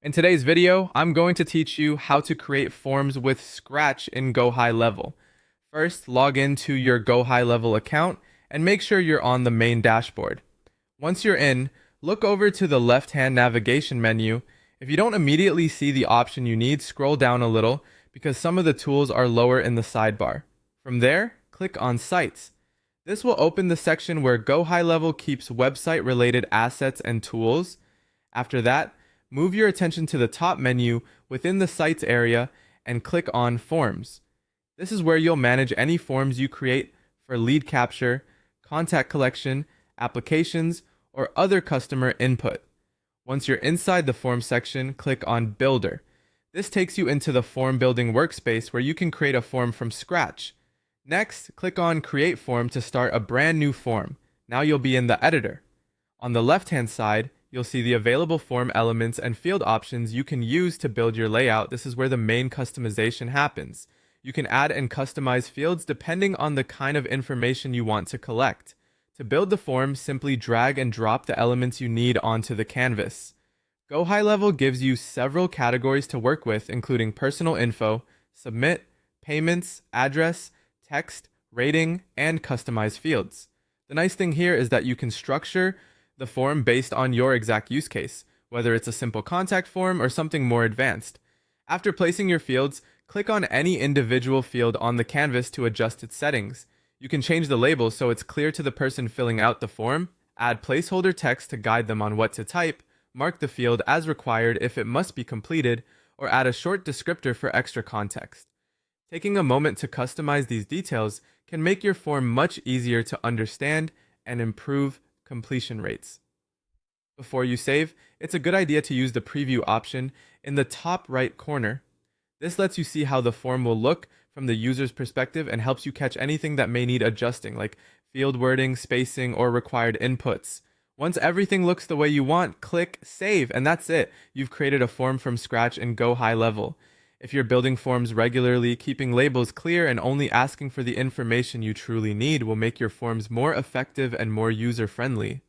In today's video, I'm going to teach you how to create forms with Scratch in Gohighlevel. First, log into your Gohighlevel account and make sure you're on the main dashboard. Once you're in, look over to the left-hand navigation menu. If you don't immediately see the option you need, scroll down a little because some of the tools are lower in the sidebar. From there, click on Sites. This will open the section where Gohighlevel keeps website-related assets and tools. After that, move your attention to the top menu within the Sites area and click on Forms. This is where you'll manage any forms you create for lead capture, contact collection, applications, or other customer input. Once you're inside the form section, click on Builder. This takes you into the form building workspace where you can create a form from scratch. Next, click on Create Form to start a brand new form. Now you'll be in the editor. On the left-hand side, you'll see the available form elements and field options you can use to build your layout. This is where the main customization happens. You can add and customize fields depending on the kind of information you want to collect. To build the form, simply drag and drop the elements you need onto the canvas. Gohighlevel gives you several categories to work with, including personal info, submit, payments, address, text, rating, and customized fields. The nice thing here is that you can structure the form based on your exact use case, whether it's a simple contact form or something more advanced. After placing your fields, click on any individual field on the canvas to adjust its settings. You can change the label so it's clear to the person filling out the form, add placeholder text to guide them on what to type, mark the field as required if it must be completed, or add a short descriptor for extra context. Taking a moment to customize these details can make your form much easier to understand and improve completion rates. Before you save, it's a good idea to use the preview option in the top right corner. This lets you see how the form will look from the user's perspective and helps you catch anything that may need adjusting, like field wording, spacing, or required inputs. Once everything looks the way you want, click Save, and that's it. You've created a form from scratch in Gohighlevel. If you're building forms regularly, keeping labels clear and only asking for the information you truly need will make your forms more effective and more user-friendly.